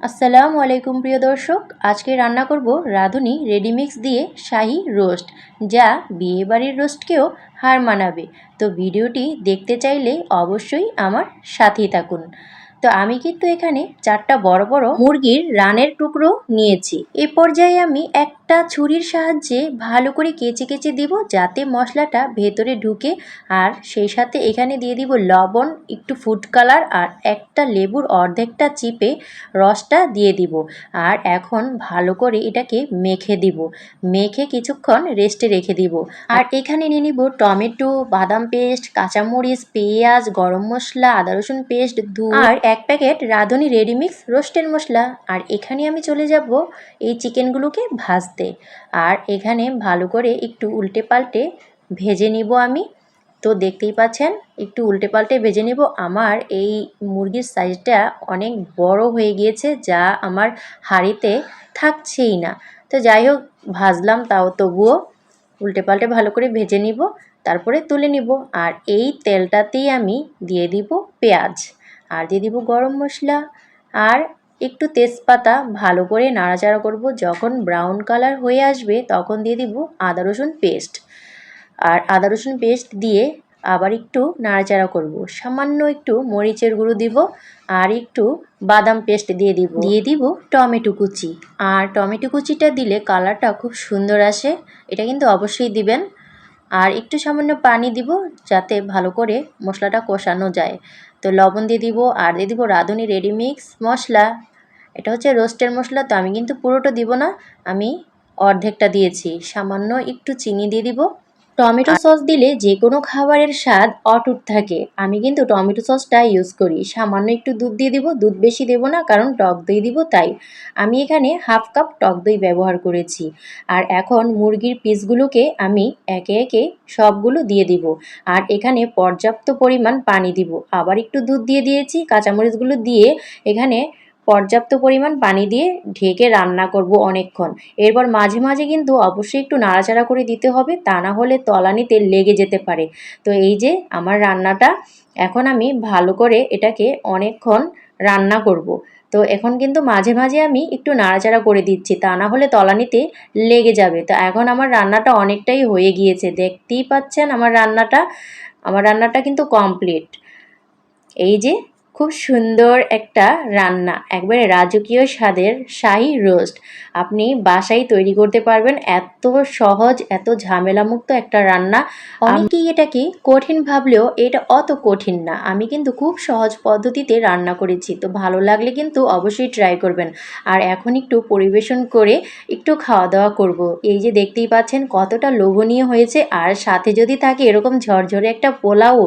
আসসালামু আলাইকুম প্রিয় দর্শক, আজকে রান্না করব রাঁধুনি রেডিমিক্স দিয়ে শাহী রোস্ট, যা বিয়েবাড়ির রোস্টকেও হার মানাবে। তো ভিডিওটি দেখতে চাইলে অবশ্যই আমার সাথেই থাকুন। তো আমি কিন্তু এখানে 4টা বড় বড় মুরগির রানের টুকরো নিয়েছি। এ পর্যায়ে আমি একটা ছুরির সাহায্যে ভালো করে কেচে কেচে দিব, যাতে মশলাটা ভেতরে ঢুকে। আর সেই সাথে এখানে দিয়ে দিব লবণ, একটু ফুড কালার আর একটা লেবুর অর্ধেকটা চিপে রসটা দিয়ে দিব। আর এখন ভালো করে এটাকে মেখে দিব, মেখে কিছুক্ষণ রেস্টে রেখে দিব। আর এখানে নিয়ে নিব টমেটো, বাদাম পেস্ট, কাঁচামরিচ, পেঁয়াজ, গরম মশলা, আদা রসুন পেস্ট, দুধ আর 1 প্যাকেট রাঁধুনি রেডিমিক্স রোস্টের মশলা। আর এখানে আমি চলে যাব এই চিকেনগুলোকে ভাজতে। আর এখানে ভালো করে একটু উল্টে পাল্টে ভেজে নিব আমি। তো দেখতেই পাচ্ছেন, একটু উল্টে পাল্টে ভেজে নেব। আমার এই মুরগির সাইজটা অনেক বড় হয়ে গিয়েছে, যা আমার হাঁড়িতে থাকছেই না। তো যাই হোক, ভাজলাম, তাও তবুও উল্টে পাল্টে ভালো করে ভেজে নিব, তারপরে তুলে নিব। আর এই তেলটাতেই আমি দিয়ে দিব পেঁয়াজ, আর দিয়ে দিব গরম মশলা আর একটু তেজপাতা। ভালো করে নাড়াচাড়া করব। যখন ব্রাউন কালার হয়ে আসবে তখন দিয়ে দিব আদা রসুন পেস্ট। আর আদা রসুন পেস্ট দিয়ে আবার একটু নাড়াচাড়া করব। সামান্য একটু মরিচের গুঁড়ো দিব আর একটু বাদাম পেস্ট দিয়ে দিব টমেটো কুচি। আর টমেটো কুচিটা দিলে কালারটা খুব সুন্দর আসে, এটা কিন্তু অবশ্যই দিবেন। আর একটু সামান্য পানি দিব, যাতে ভালো করে মশলাটা কষানো যায়। তো লবণ দিয়ে দিব, আর দিয়ে দিব রাঁধুনি রেডিমিক্স মশলা। এটা হচ্ছে রোস্টের মশলা, তো আমি কিন্তু পুরোটা দিব না, আমি অর্ধেকটা দিয়েছি। সামান্য একটু চিনি দিয়ে দিব। টমেটো সস দিলে যে কোনো খাবারের স্বাদ অটুট থাকে। আমি কিন্তু টমেটো সসটা ইউজ করি। সামান্য একটু দুধ দিয়ে দিব, দুধ বেশি দেব না, কারণ টক দই দিব তাই। আমি এখানে হাফ কাপ টক দই ব্যবহার করেছি। আর এখন মুরগির পিসগুলোকে আমি একে একে সবগুলো দিয়ে দিব। আর এখানে পর্যাপ্ত পরিমাণ পানি দিব। আবার একটু দুধ দিয়ে দিয়েছি। কাঁচামরিচগুলো দিয়ে এখানে পর্যাপ্ত পরিমাণ পানি দিয়ে ঢেকে রান্না করব অনেকক্ষণ। এরপর মাঝে মাঝে কিন্তু অবশ্যই একটু নাড়াচাড়া করে দিতে হবে, তা না হলে তলানিতে লেগে যেতে পারে। তো এই যে আমার রান্নাটা, এখন আমি ভালো করে এটাকে অনেকক্ষণ রান্না করব। তো এখন কিন্তু মাঝে মাঝে আমি একটু নাড়াচাড়া করে দিচ্ছি, তা না হলে তলানিতে লেগে যাবে। তো এখন আমার রান্নাটা অনেকটাই হয়ে গিয়েছে, দেখতেই পাচ্ছেন আমার রান্নাটা কিন্তু কমপ্লিট। এই যে খুব সুন্দর একটা রান্না, একবারে রাজকীয় স্বাদের শাহী রোস্ট আপনি বাসায় তৈরি করতে পারবেন। এত সহজ, এত ঝামেলামুক্ত একটা রান্না। অনেকেই এটাকে কঠিন ভাবলেও এটা অত কঠিন না। আমি কিন্তু খুব সহজ পদ্ধতিতে রান্না করেছি। তো ভালো লাগলে কিন্তু অবশ্যই ট্রাই করবেন। আর এখন একটু পরিবেশন করে একটু খাওয়া দাওয়া করব। এই যে দেখতেই পাচ্ছেন কতটা লোভনীয় হয়েছে। আর সাথে যদি থাকে এরকম ঝরঝরে একটা পোলাও,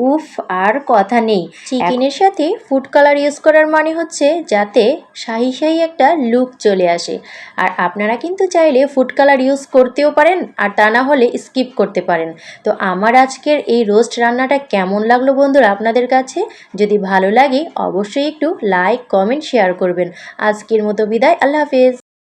উফ, আর কথা নেই। চিকেনের সাথে ফুড কালার ইউজ করার মানে হচ্ছে যাতে শাহি শাহি একটা লুক চলে আসে। আর আপনারা কিন্তু চাইলে ফুড কালার ইউজ করতেও পারেন, আর তা না হলে স্কিপ করতে পারেন। তো আমার আজকের এই রোস্ট রান্নাটা কেমন লাগলো বন্ধুরা আপনাদের কাছে? যদি ভালো লাগে অবশ্যই একটু লাইক, কমেন্ট, শেয়ার করবেন। আজকের মতো বিদায়, আল্লাহ হাফেজ।